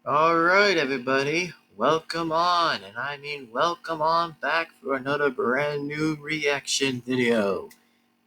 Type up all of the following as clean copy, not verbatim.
Alright, everybody, welcome on, and I mean welcome on back for another brand new reaction video.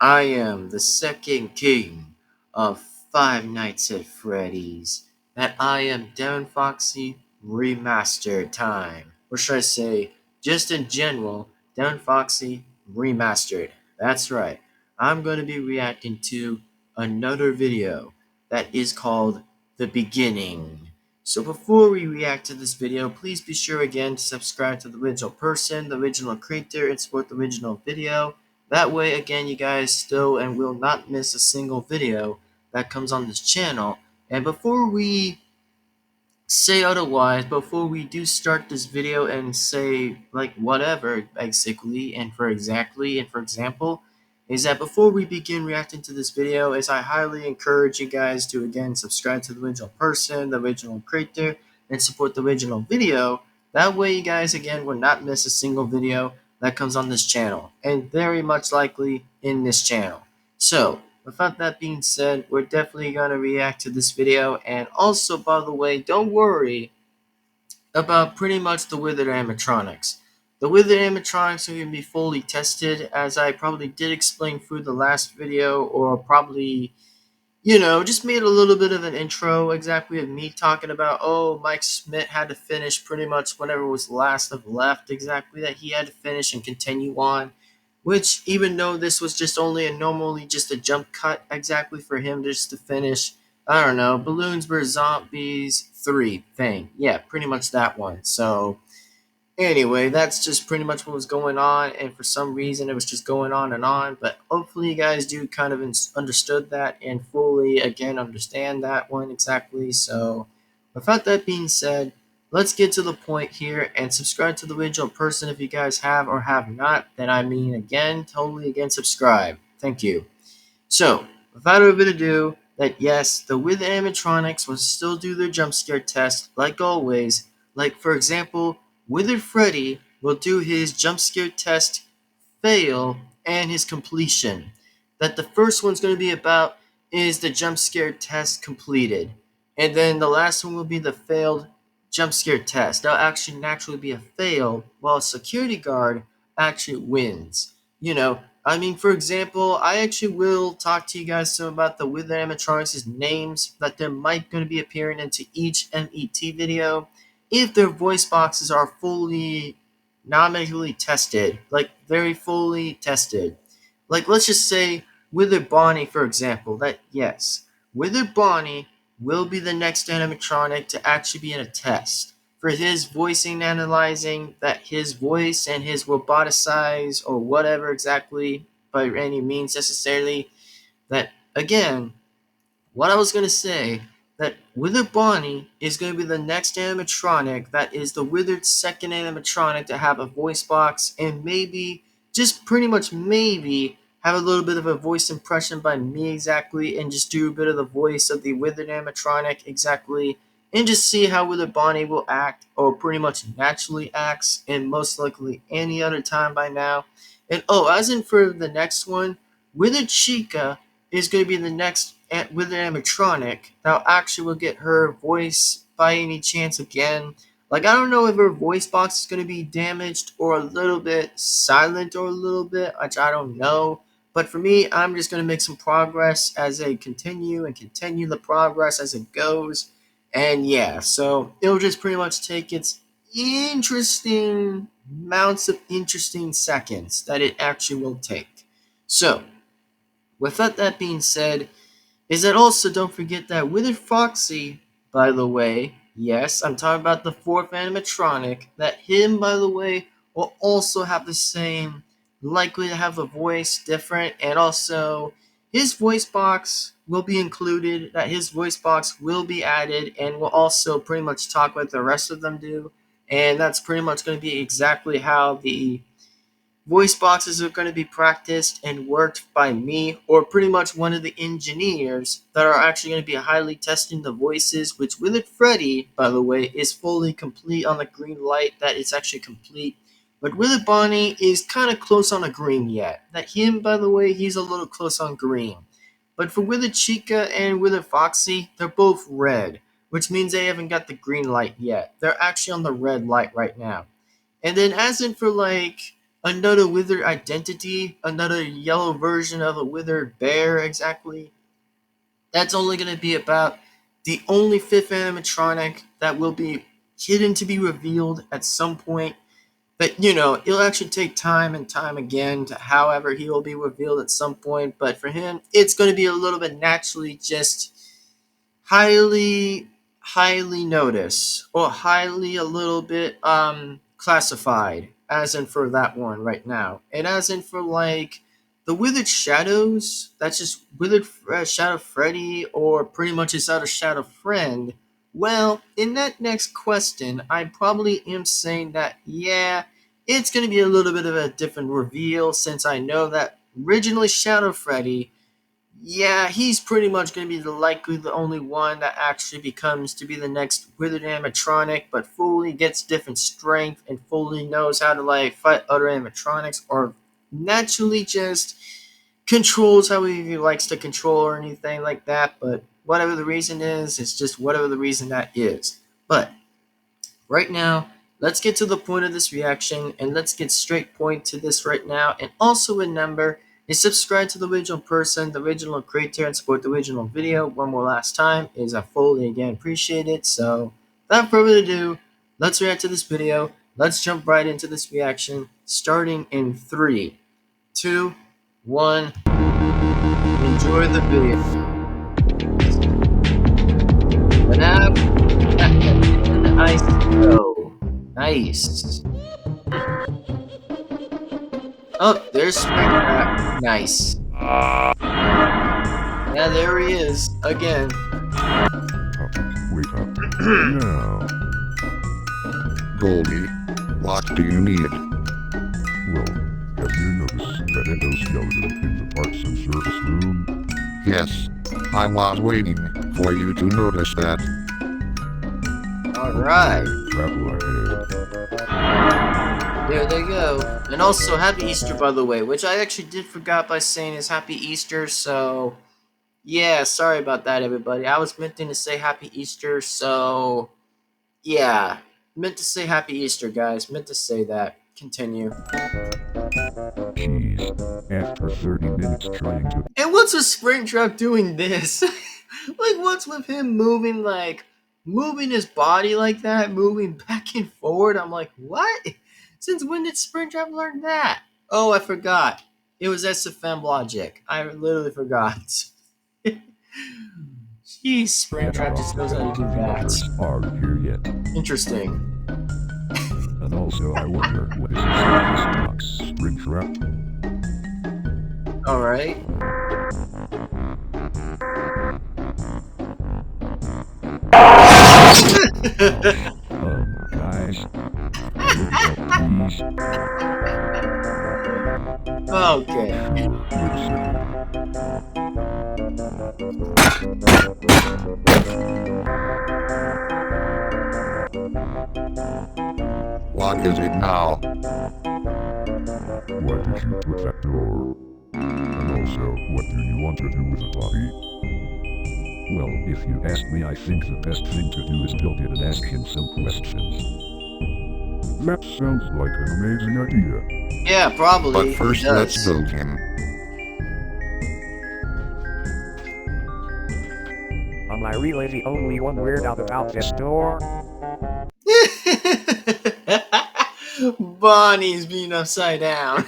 I am the second king of Five Nights at Freddy's, and I am Devin-Foxy Remastered time. Or should I say, just in general, Devin-Foxy Remastered. That's right, I'm going to be reacting to another video that is called The Beginning. So before we react to this video, please be sure again to subscribe to the original person, the original creator, and support the original video. That way, again, you guys still and will not miss a single video that comes on this channel. And before we say otherwise, before we do start this video and say, like, whatever, basically, and for example, is that before we begin reacting to this video, is I highly encourage you guys to, again, subscribe to the original person, the original creator, and support the original video. That way, you guys, again, will not miss a single video that comes on this channel, and very much likely in this channel. So, without that being said, we're definitely going to react to this video, and also, by the way, don't worry about pretty much the withered animatronics. The withered animatronics are going to be fully tested, as I probably did explain through the last video, or probably, just made a little bit of an intro exactly of me talking about, oh, Mike Smith had to finish pretty much whatever was last of left exactly that he had to finish and continue on. Which, even though this was just only normally just a jump cut exactly for him just to finish, I don't know, Balloons vs. Zombies 3 thing. Yeah, pretty much that one. So, anyway, that's just pretty much what was going on, and for some reason it was just going on and on, but hopefully you guys do kind of understood that and fully, again, understand that one exactly. So, without that being said, let's get to the point here and subscribe to the original person if you guys have or have not. Then I mean, again, totally again, subscribe. Thank you. So, without further ado, that yes, the with animatronics will still do their jump scare test, like always. Like, for example, Withered Freddy will do his jump scare test fail and his completion. That the first one's going to be about is the jump scare test completed. And then the last one will be the failed jump scare test. That'll actually naturally be a fail, while a security guard actually wins. I mean, for example, I actually will talk to you guys some about the Wither animatronics' names that there might going to be appearing into each MET video if their voice boxes are fully non-medically tested, like very fully tested. Like, let's just say Wither Bonnie, for example, that yes, Wither Bonnie will be the next animatronic to actually be in a test for his voicing analyzing that his voice and his roboticize or whatever exactly by any means necessarily, that again, what I was going to say, that Withered Bonnie is going to be the next animatronic that is the Withered second animatronic to have a voice box and maybe, just pretty much maybe, have a little bit of a voice impression by me exactly and just do a bit of the voice of the Withered animatronic exactly and just see how Withered Bonnie will act or pretty much naturally acts and most likely any other time by now. And oh, as in for the next one, Withered Chica is going to be the next with an animatronic that actually will get her voice by any chance again. Like, I don't know if her voice box is going to be damaged or a little bit silent or a little bit, which I don't know. But for me, I'm just going to make some progress as I continue and continue the progress as it goes. And yeah, so it'll just pretty much take its interesting amounts of interesting seconds that it actually will take. So, with that being said, is that also don't forget that Withered Foxy, by the way, yes, I'm talking about the fourth animatronic, that him, by the way, will also have the same, likely to have a voice different, and also his voice box will be included, that his voice box will be added, and will also pretty much talk like the rest of them do, and that's pretty much going to be exactly how the voice boxes are going to be practiced and worked by me or pretty much one of the engineers that are actually going to be highly testing the voices, which Willard Freddy, by the way, is fully complete on the green light, that it's actually complete. But Willard Bonnie is kind of close on a green yet. That him, by the way, he's a little close on green. But for Willard Chica and Willard Foxy, they're both red. which means they haven't got the green light yet. They're actually on the red light right now. And then, as in for like another withered identity, another yellow version of a withered bear, exactly, that's only going to be about the only fifth animatronic that will be hidden to be revealed at some point. But it'll actually take time and time again to however he will be revealed at some point. But for him, it's going to be a little bit naturally just highly noticed or highly a little bit classified, as in for that one right now. And as in for like the Withered Shadows, that's just Withered Shadow Freddy or pretty much his other Shadow friend. Well, in that next question, I probably am saying that, yeah, it's going to be a little bit of a different reveal since I know that originally Shadow Freddy, yeah, he's pretty much going to be likely the only one that actually becomes to be the next withered animatronic, but fully gets different strength and fully knows how to like fight other animatronics, or naturally just controls how he likes to control or anything like that. But whatever the reason is, it's just whatever the reason that is. But right now, let's get to the point of this reaction, and let's get straight point to this right now. And also remember, is subscribe to the original person, the original creator, and support the original video one more last time is I fully again appreciate it. So without further ado, let's react to this video. Let's jump right into this reaction, starting in 3, 2, 1. Enjoy the video. What up? Nice go. Nice. Oh, there's Springtrap. Nice. Yeah, there he is again. Wake up now. Goldie, what do you need? Well, have you noticed that endoskeleton in the parts and service room? Yes, I was waiting for you to notice that. Alright. Travel ahead. There they go. And also, Happy Easter, by the way, which I actually did forget by saying is Happy Easter, so yeah, sorry about that, everybody. I was meant to say Happy Easter, so yeah. Meant to say Happy Easter, guys. Meant to say that. Continue. Jeez, after 30 minutes trying to... And what's with Springtrap doing this? Like, what's with him moving his body like that, moving back and forward? I'm like, what? Since when did Springtrap learn that? Oh, I forgot. It was SFM logic. I literally forgot. Jeez, Springtrap just knows how to do that. Aren't here yet. Interesting. And also, I wonder what is inside this box, Springtrap? Alright. Guys. Okay. Wait a second. What is it now? Why did you put that door? And also, what do you want to do with the body? Well, if you ask me, I think the best thing to do is build it and ask him some questions. That sounds like an amazing idea. Yeah, probably. But first, it does. let's build him. Am I really the only one weird out about this door? Bonnie's being upside down.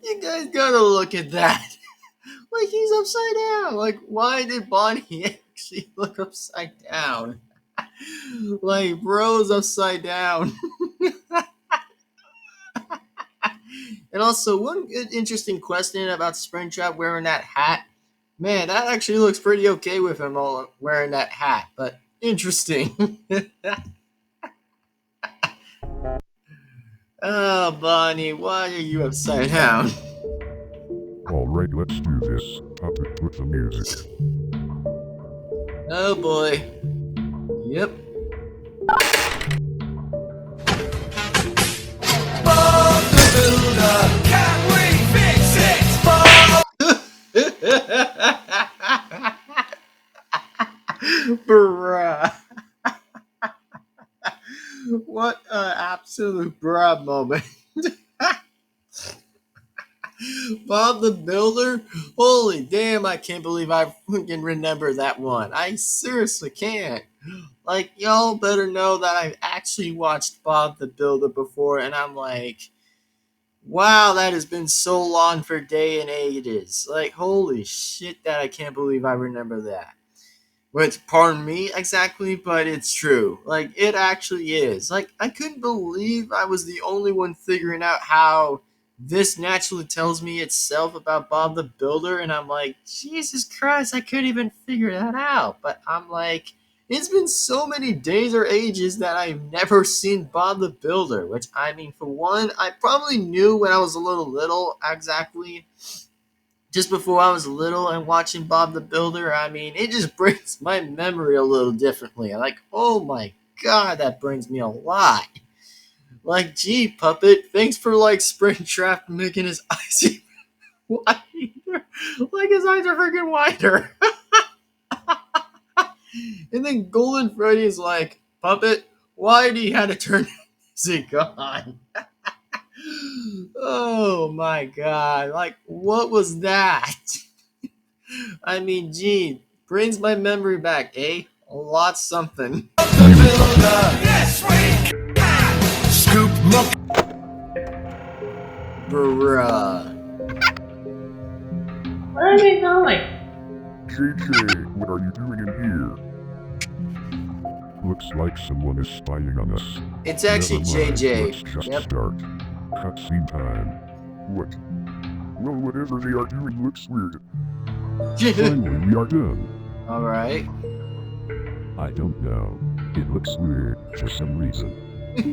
You guys gotta look at that. Like, he's upside down. Like, why did Bonnie actually look upside down? Like, bro's upside down. And also, one interesting question about Springtrap wearing that hat. Man, that actually looks pretty okay with him all wearing that hat, but interesting. Oh, Bonnie, why are you upside down? Alright, let's do this. Up with the music. Oh boy. Yep. Bob the Builder, can we fix it? Bob! Bruh. What an absolute bruh moment. Bob the Builder? Holy damn, I can't believe I fucking remember that one. I seriously can't. Like, y'all better know that I've actually watched Bob the Builder before, and I'm like, wow, that has been so long for day and ages. Like, holy shit, that I can't believe I remember that. Which, pardon me exactly, but it's true. Like, it actually is. Like, I couldn't believe I was the only one figuring out how this naturally tells me itself about Bob the Builder, and I'm like, Jesus Christ, I couldn't even figure that out. But I'm like, it's been so many days or ages that I've never seen Bob the Builder, which, I mean, for one, I probably knew when I was a little exactly just before I was little and watching Bob the Builder. I mean, it just brings my memory a little differently. Like, oh my god, that brings me a lot. Like, gee, Puppet, thanks for like Springtrap making his eyes even wider. Like his eyes are freaking wider. And then Golden Freddy is like, Puppet, why do you have to turn music on? Oh my god, like what was that? I mean, gee, brings my memory back, eh? A lot something. Yes, we can. Scoop monkey. Bruh. Where are they going? JJ, what are you doing in here? Looks like someone is spying on us. It's actually Never mind, JJ. let's just Yep. start. Cutscene time. What? Well, whatever they are doing looks weird. Finally, we are done. Alright. I don't know. It looks weird for some reason.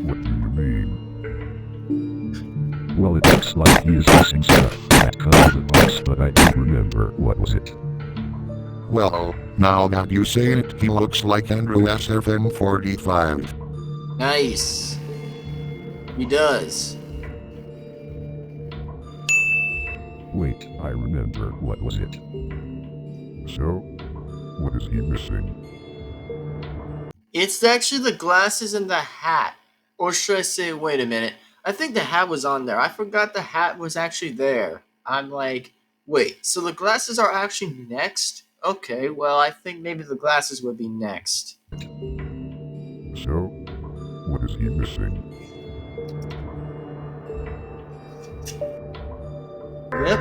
What do you mean? Well, it looks like he is missing stuff that comes with the box, but I don't remember what was it. Well, now that you say it, he looks like Andrew SFN45. Nice. He does. Wait, I remember what was it. So, what is he missing? It's actually the glasses and the hat. Or should I say, wait a minute. I think the hat was on there. I forgot the hat was actually there. I'm like, wait, so the glasses are actually next? Okay, well, I think maybe the glasses would be next. So, what is he missing? Yep.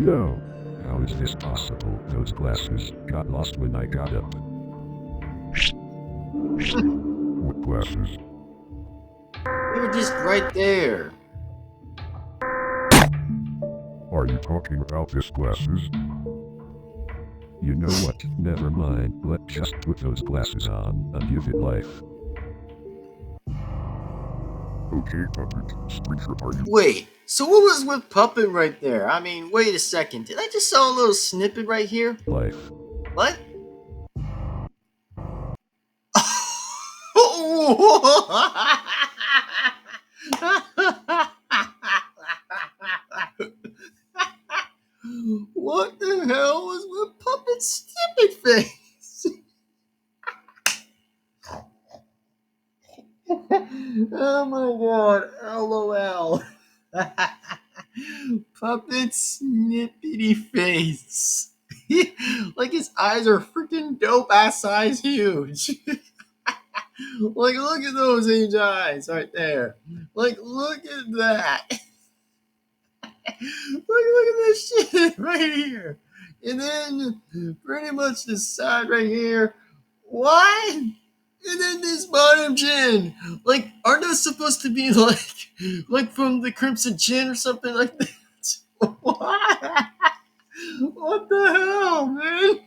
No. How is this possible? Those glasses got lost when I got up. What glasses? They were just right there. Are you talking about this glasses? You know what? Never mind. Let's just put those glasses on and give it life. Okay, Puppet. Springtrap, are you? Wait, so what was with Puppet right there? I mean, wait a second. Did I just saw a little snippet right here? Life. What? What the hell was with Puppet's stupid face? Oh my god, LOL. Puppet's snippety face. Like his eyes are freaking dope ass size huge. Like look at those huge eyes right there. Like look at that. Look at this shit right here. And then pretty much the side right here. What? And then this bottom chin. Like, aren't those supposed to be like from the Crimson Chin or something like that? What? What the hell, man?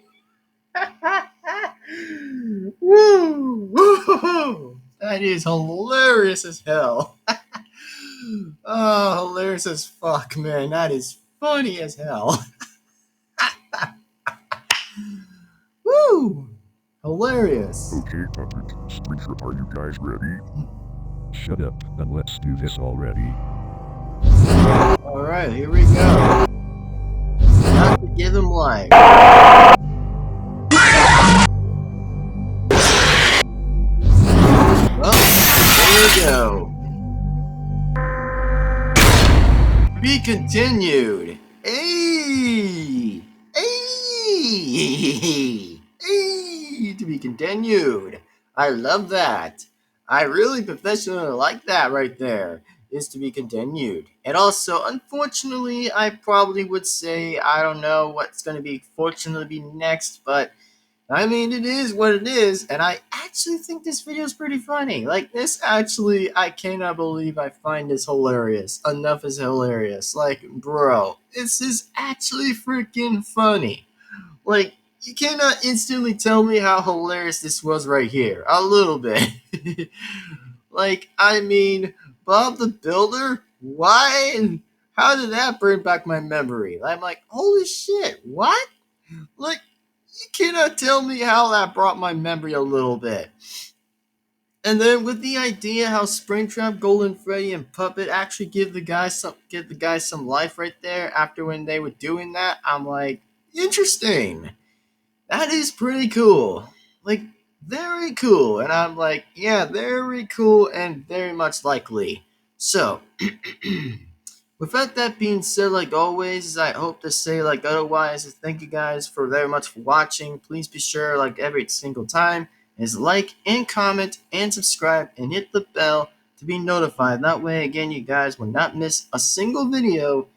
Woo! Woo! That is hilarious as hell. Oh, hilarious as fuck, man. That is funny as hell. Woo! Hilarious. Okay, Puppet. Springtrap, are you guys ready? Shut up and let's do this already. Alright, here we go. them like. Well, here we go. Be continued. Hey! Hey! Hey! To be continued. I love that. I really professionally like that right there. Is to be continued. And also, unfortunately, I probably would say I don't know what's going to be fortunately be next, but I mean, it is what it is, and I actually think this video is pretty funny. Like, this actually, I cannot believe I find this hilarious. Enough is hilarious. Like, bro, this is actually freaking funny. Like, you cannot instantly tell me how hilarious this was right here. A little bit. Like, I mean, Bob the Builder? Why? And how did that bring back my memory? I'm like, holy shit, what? Like, you cannot tell me how that brought my memory a little bit. And then with the idea how Springtrap, Golden Freddy, and Puppet actually give the guys some life right there after when they were doing that, I'm like, interesting. That is pretty cool. Like, very cool. And I'm like, yeah, very cool and very much likely. So without that being said, like always, I hope to say like otherwise. Thank you guys for very much for watching. Please be sure, like every single time, is like and comment and subscribe and hit the bell to be notified. That way, again, you guys will not miss a single video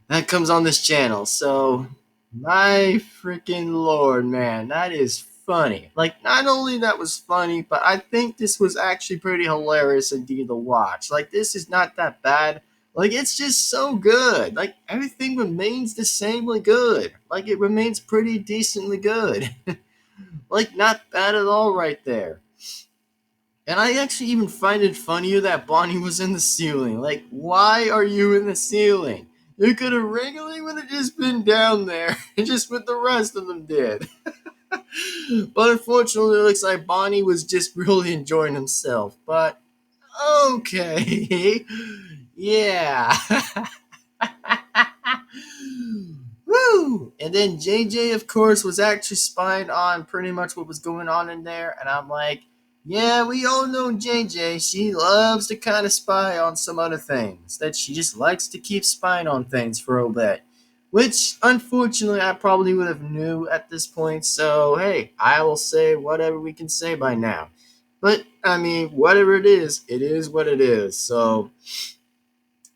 that comes on this channel. So, my freaking lord, man, that is funny. Like, not only that was funny, but I think this was actually pretty hilarious indeed to watch. Like, this is not that bad. Like, it's just so good. Like, everything remains the samely good. Like, it remains pretty decently good. Like, not bad at all right there. And I actually even find it funnier that Bonnie was in the ceiling. Like, why are you in the ceiling? You could have regularly would have just been down there, just what the rest of them did. But unfortunately, it looks like Bonnie was just really enjoying himself. But okay, yeah. Woo! And then JJ, of course, was actually spying on pretty much what was going on in there. And I'm like, yeah, we all know JJ. She loves to kind of spy on some other things. That she just likes to keep spying on things for a bit. Which, unfortunately, I probably would have knew at this point. So, hey, I will say whatever we can say by now. But, I mean, whatever it is what it is. So,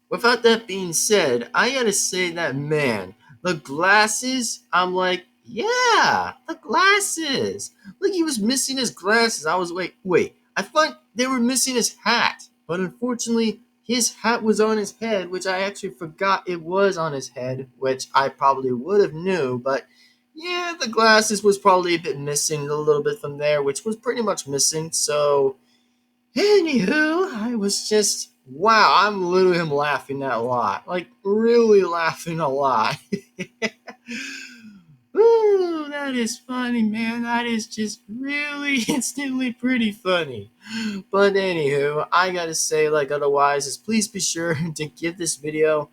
without that being said, I gotta say that, man, the glasses, I'm like, yeah, the glasses. Like, he was missing his glasses. I was wait. I thought they were missing his hat. But unfortunately, his hat was on his head, which I actually forgot it was on his head, which I probably would have knew. But yeah, the glasses was probably a bit missing a little bit from there, which was pretty much missing. So anywho, I was just wow. I'm literally laughing a lot, like really laughing a lot. Ooh, that is funny, man. That is just really instantly pretty funny. But anywho, I gotta say, like otherwise, is please be sure to give this video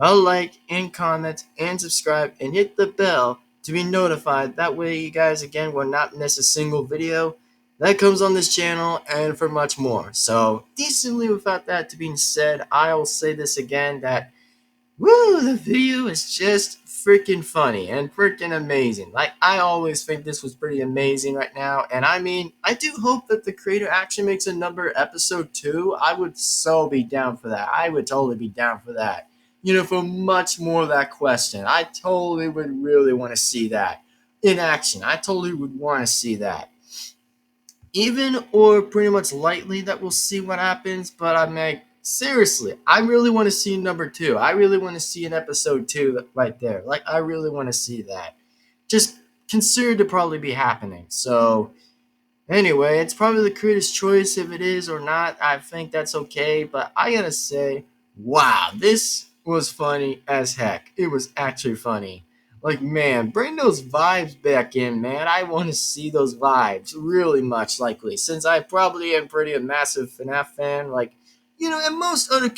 a like and comment and subscribe and hit the bell to be notified. That way you guys again will not miss a single video that comes on this channel and for much more. So decently without that to being said, I'll say this again that woo, the video is just freaking funny and freaking amazing. Like, I always think this was pretty amazing right now. And I mean, I do hope that the creator actually makes a number episode 2. I would so be down for that. I would totally be down for that. You know, for much more of that question. I totally would really want to see that in action. I totally would want to see that. Even or pretty much lightly that we'll see what happens, but I'm like, seriously, I really want to see number 2. I really want to see an episode 2 right there. Like, I really want to see that. Just considered to probably be happening. So anyway, it's probably the creator's choice if it is or not. I think that's okay, but I gotta say, wow, this was funny as heck. It was actually funny. Like, man, bring those vibes back in, man. I want to see those vibes really much likely, since I probably am pretty a massive FNAF fan. Like, you know, and most other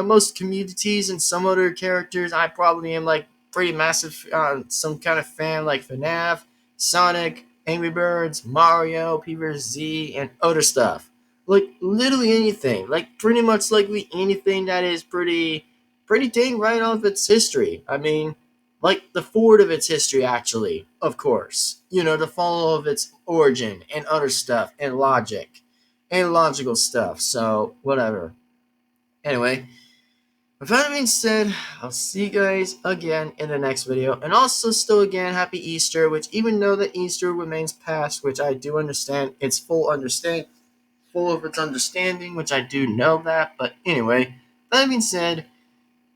most communities and some other characters, I probably am like pretty massive, some kind of fan like FNAF, Sonic, Angry Birds, Mario, PvZ, and other stuff. Like literally anything. Like pretty much likely anything that is pretty dang right off its history. I mean, like the forward of its history, actually, of course. You know, the follow of its origin and other stuff and logic and logical stuff. So whatever. Anyway, with that being said, I'll see you guys again in the next video. And also still again, happy Easter, which even though that Easter remains past, which I do understand, it's full of its understanding, which I do know that. But anyway, that being said,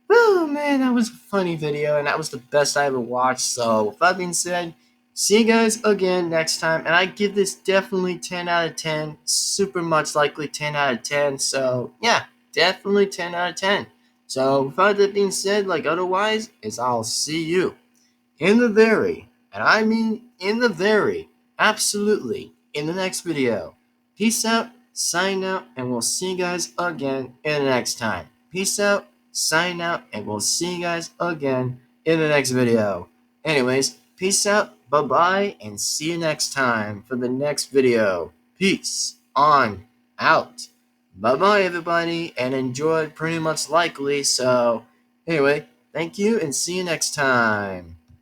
oh man, that was a funny video, and that was the best I ever watched. So with that being said, see you guys again next time. And I give this definitely 10 out of 10. Super much likely 10 out of 10. So yeah, definitely 10 out of 10. So without that being said, like otherwise, is I'll see you in the very, and I mean in the very, absolutely, in the next video. Peace out, sign out, and we'll see you guys again in the next time. Peace out, sign out, and we'll see you guys again in the next video. Anyways, peace out, bye-bye, and see you next time for the next video. Peace on out. Bye-bye, everybody, and enjoy pretty much likely. So, anyway, thank you, and see you next time.